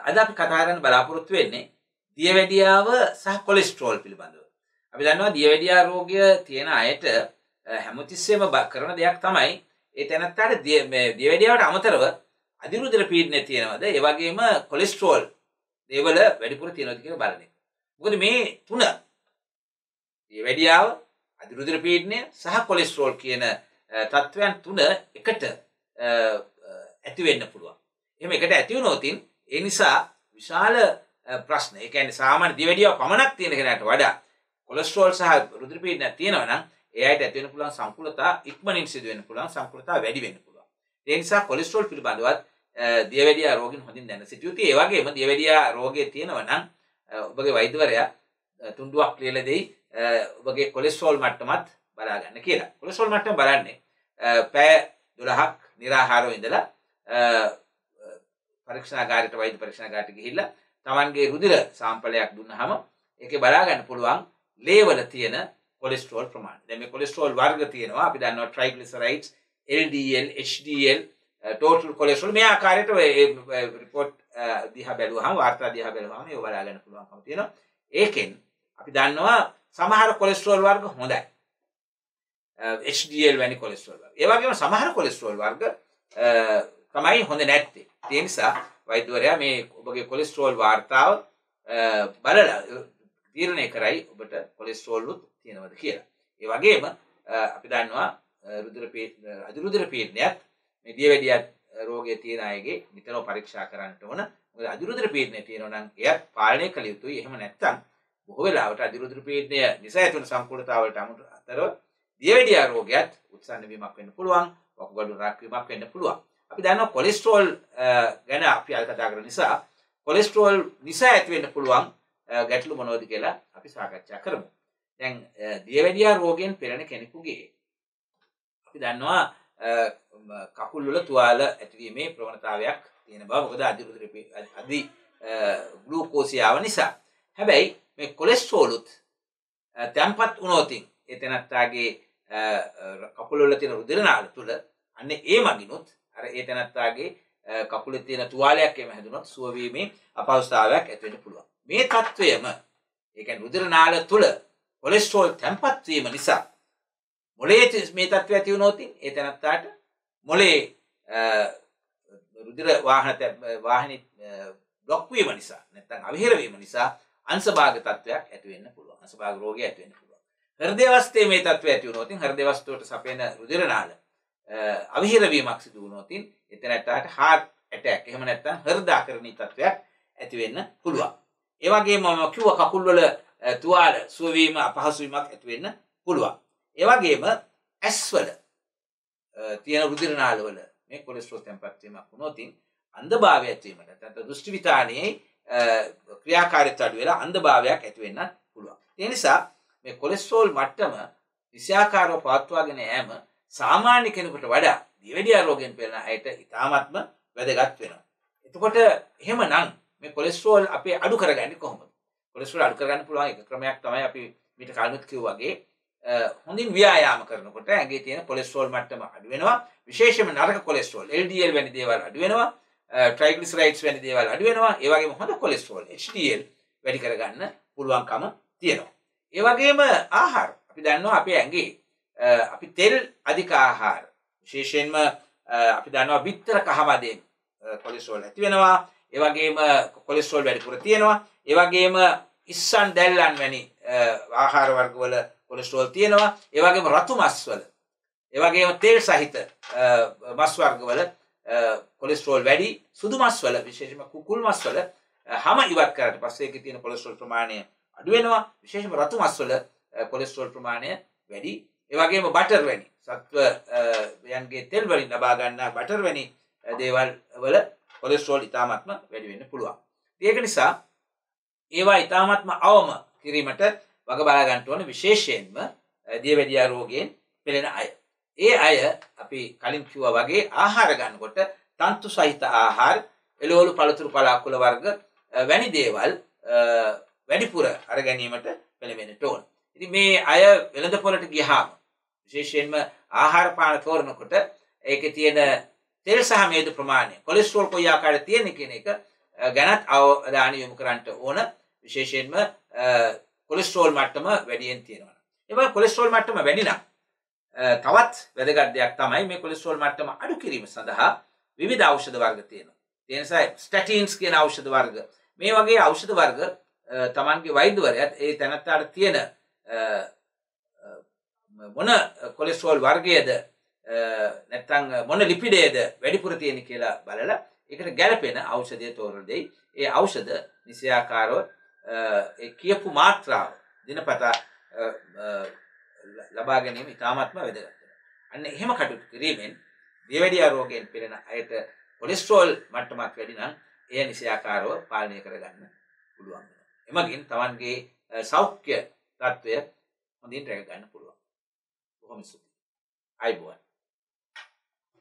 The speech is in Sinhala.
අද අපි කතා කරන්න බලාපොරොත්තු වෙන්නේ දියවැඩියාව සහ කොලෙස්ටරෝල් පිළිබඳව. අපි දන්නවා දියවැඩියා රෝගය තියෙන අයට හැමතිස්සෙම කරන දෙයක් තමයි ඒ තැනත්තාට දියවැඩියාවට අමතරව අධිරුධිර පීඩනය තියෙනවද, ඒ වගේම කොලෙස්ටරෝල් ලෙවල වැඩිපුර තියෙනවද කියලා බලන එක. මොකද මේ තුන දියවැඩියාව, අධිරුධිර පීඩනය සහ කොලෙස්ටරෝල් කියන තත්වයන් තුන එකට ඇති වෙන්න පුළුවන්. එහෙම එකට ඇති වුණොත් ඒ නිසා විශාල ප්‍රශ්න, ඒ කියන්නේ සාමාන්‍ය දියවැඩියාව පමණක් තියෙන කෙනාට වඩා කොලෙස්ටරෝල් සහ රුධිර පීඩනයක් තියෙනවා නම් ඒ අයට ඇති වෙන්න පුළුවන් සංකූලතා ඉක්මනින් සිදු වෙන්න පුළුවන්, සංකූලතා වැඩි වෙන්න පුළුවන්. ඒ නිසා කොලෙස්ටරෝල් පිළිබඳවත් දියවැඩියා රෝගීන් හොඳින් දැන සිටිය යුතුයි. ඒ වගේම දියවැඩියා රෝගය තියෙනවා නම් ඔබගේ වෛද්‍යවරයා තුන්ඩුවක් ලියලා දෙයි ඔබගේ කොලෙස්ටරෝල් මට්ටමත් බලා ගන්න කියලා. කොලෙස්ටරෝල් මට්ටම බලන්නේ පැය 12ක් නිරාහාරව ඉඳලා පරීක්ෂණාගාරයට, වෛද්‍ය පරීක්ෂණාගාරයට ගිහිල්ලා Tamanගේ රුධිර සාම්පලයක් දුන්නාම ඒකේ බලා ගන්න පුළුවන් ලේවල තියෙන කොලෙස්ටරෝල් ප්‍රමාණය. දැන් මේ කොලෙස්ටරෝල් වර්ග තියෙනවා. අපි දන්නවා triglycerides, LDL, HDL, total cholesterol. මේ ආකාරයට report දිහා බැලුවාම, වාර්තා දිහා බැලුවාම ඒක බලා ගන්න පුළුවන්කම තියෙනවා. ඒකෙන් අපි දන්නවා සමහර කොලෙස්ටරෝල් වර්ග හොඳයි. HDL වැනි කොලෙස්ටරෝල් වර්ග. ඒ වගේම සමහර කොලෙස්ටරෝල් වර්ග තමයි හොඳ නැත්තේ. ඒ නිසා වෛද්‍යවරයා මේ ඔබගේ කොලෙස්ටරෝල් වාර්තාව බලලා තීරණය කරයි ඔබට කොලෙස්ටරෝල් උත් තියෙනවද කියලා. ඒ වගේම අපි දන්නවා අධිරුධිර පීඩනයත් මේ දියවැඩියා රෝගය තියෙන අයගේ නිතරම පරීක්ෂා කරන්නට ඕන. මොකද අධිරුධිර පීඩනය තියෙනවා නම් එයත් පාලනය කළ යුතුයි. එහෙම නැත්නම් බොහෝ වෙලාවට අධිරුධිර පීඩනය නිසා ඇතිවන සංකූලතාවලට අතරව දියවැඩියා රෝගයත් උත්සන්න වීමක් වෙන්න පුළුවන්, වකුගඩු රාක් වීමක් වෙන්න පුළුවන්. අපි දන්නවා කොලෙස්ටරෝල් ගැන අපි කතා කරන නිසා කොලෙස්ටරෝල් නිසා ඇති වෙන්න පුළුවන් ගැටලු මොනවද කියලා අපි සාකච්ඡා කරමු. දැන් දියවැඩියා රෝගයෙන් පෙළෙන කෙනෙකුගේ අපි දන්නවා කකුල් වල තුවාල ඇතිවීමේ ප්‍රවණතාවයක් තියෙන බව. මොකද අධි ග්ලූකෝසියාව නිසා. හැබැයි මේ කොලෙස්ටරෝලුත් තැම්පත් වුණොත් ඒ තැනත්තාගේ කකුල වල තියෙන රුධිර නාල තුල අන්නේ ඒ මගිනුත් අර ඒ තැනත්තාගේ කකුලේ තියෙන තුවාලයක් එම හැදුනොත් සුව වීමේ අපහසුතාවයක් ඇති වෙන්න පුළුවන්. මේ තත්වයම ඒ කියන්නේ රුධිර නාල තුල කොලෙස්ටරෝල් තැම්පත් වීම නිසා මොළයේ මේ තත්වය ඇති වුණොත් ඒ තැනත්තාට මොළයේ රුධිර වාහිනී බ්ලොක් වීම නිසා නැත්නම් අවහිර වීම නිසා අංශභාග තත්වයක් ඇති වෙන්න පුළුවන්. අංශභාග රෝගය ඇති වෙන්න පුළුවන්. හෘද වස්තේ මේ තත්වය ඇති වුණොත් හෘද වස්තුවට සපයන රුධිර නාල අවහිර වීමක් සිදු වුණොත් එතනට heart attack එහෙම නැත්නම් හෘදාකරණී තත්වයක් ඇති වෙන්න පුළුවන්. ඒ වගේම මම කිව්ව කකුල් වල තුවාල සුව වීම අපහසු වීමක් ඇති වෙන්න පුළුවන්. ඒ වගේම ඇස් වල තියෙන රුධිර නාල වල මේ කොලෙස්ටරෝල් තැම්පත් වීමක් වුණොත් අන්ධභාවය ඇති වීමට නැත්නම් දෘෂ්ටි විතානයේ ක්‍රියාකාරීත්වය අඩු වෙලා අන්ධභාවයක් ඇති වෙන්න පුළුවන්. ඒ නිසා මේ කොලෙස්ටරෝල් මට්ටම විෂයාකාරව පවත්වාගෙන යෑම සාමාන්‍ය කෙනෙකුට වඩා දියවැඩියා රෝගයෙන් පෙළෙන අයට ඉතාමත්ම වැදගත් වෙනවා. එතකොට එහෙමනම් මේ කොලෙස්ටරෝල් අපි අඩු කරගන්නේ කොහොමද? කොලෙස්ටරෝල් අඩු කරගන්න පුළුවන් එක ක්‍රමයක් තමයි අපි මීට කලින් කිව්වා වගේ හොඳින් ව්‍යායාම කරනකොට ඇඟේ තියෙන කොලෙස්ටරෝල් මට්ටම අඩු වෙනවා. විශේෂයෙන්ම නරක කොලෙස්ටරෝල් LDL වැනි දේවල් අඩු වෙනවා. triglycerides වැනි දේවල් අඩු වෙනවා. ඒ වගේම හොඳ කොලෙස්ටරෝල් HDL වැඩි කරගන්න පුළුවන්කම තියෙනවා. ඒ වගේම ආහාර අපි දන්නවා අපේ ඇඟේ අපි තෙල් අධික ආහාර විශේෂයෙන්ම අපි දන්නවා බිත්තර කහමදෙන් කොලෙස්ටරෝල් ඇති වෙනවා. ඒ වගේම කොලෙස්ටරෝල් වැඩිපුර තියෙනවා. ඒ වගේම ඉස්සන් දැල්ලන් වැනි ආහාර වර්ග වල කොලෙස්ටරෝල් තියෙනවා. ඒ වගේම රතු මස් වල, ඒ වගේම තෙල් සහිත මස් වර්ග වල කොලෙස්ටරෝල් වැඩි. සුදු මස් වල විශේෂයෙන්ම කුකුල් මස් වල හැම ඉවත් කරාට පස්සේ ඒකේ තියෙන කොලෙස්ටරෝල් ප්‍රමාණය අඩු වෙනවා. විශේෂයෙන්ම රතු මස් වල කොලෙස්ටරෝල් ප්‍රමාණය වැඩි. ඒ වගේම බටර් වැනි සත්ව යන්ගේ තෙල් වලින් ලබා ගන්නා බටර් වැනි දේවල් වල කොලෙස්ටරෝල් ඉතාමත්ම වැඩි වෙන්න පුළුවන්. ඒක නිසා ඒවා ඉතාමත්ම අවම කිරීමට වග බලා ගන්න ඕන, විශේෂයෙන්ම දියවැඩියා රෝගයෙන් පෙළෙන අය. ඒ අය අපි කලින් කිව්වා වගේ ආහාර ගන්නකොට තන්තු සහිත ආහාර, එළවලු පළතුරු පලාකුල වර්ග වැනි දේවල් වැඩිපුර අර ගැනීමට පෙළඹෙන්නට ඕන. ඉතින් මේ අය වෙළඳපොළට ගියාම විශේෂයෙන්ම ආහාර පාන තෝරනකොට ඒකේ තියෙන තෙල් සහ මේද ප්‍රමාණය, කොලෙස්ටරෝල් කොයි ආකාරයේ තියෙන කියන එක ගැනත් අවධානය යොමු කරන්නට ඕන විශේෂයෙන්ම කොලෙස්ටරෝල් මට්ටම වැඩියෙන් තියෙනවා. ඒ වගේ කොලෙස්ටරෝල් මට්ටම වැඩි නම් තවත් වැදගත් දෙයක් තමයි මේ කොලෙස්ටරෝල් මට්ටම අඩු කිරීම සඳහා විවිධ ඖෂධ වර්ග තියෙනවා. ඒ නිසා ස්ටැටින්ස් කියන ඖෂධ වර්ග මේ වගේ ඖෂධ වර්ග තමන්ගේ වෛද්‍යවරයාත් ඒ තැනත්තාට තියෙන මොන කොලෙස්ටරෝල් වර්ගයේද නැත්නම් මොන ලිපිඩයේද වැඩිපුර තියෙන කියලා බලලා ඒකට ගැළපෙන ඖෂධය තෝරලා දෙයි. ඒ ඖෂධ නිසියාකාරව ඒ කියපු මාත්‍රාව දිනපතා ලබා ගැනීම ඉතාමත්ම වැදගත් වෙනවා. අන්න එහෙම කටයුතු කිරීමෙන් දියවැඩියා රෝගයෙන් පෙළෙන අයට කොලෙස්ටරෝල් මට්ටමක් වැඩි නම් එය නිසියාකාරව පාලනය කරගන්න පුළුවන් වෙනවා. එමගින් තමන්ගේ සෞඛ්‍ය තත්ත්වය හොඳින් රැක ගන්න පුළුවන්. බොහොම ස්තුතියි. අයබෝවන්.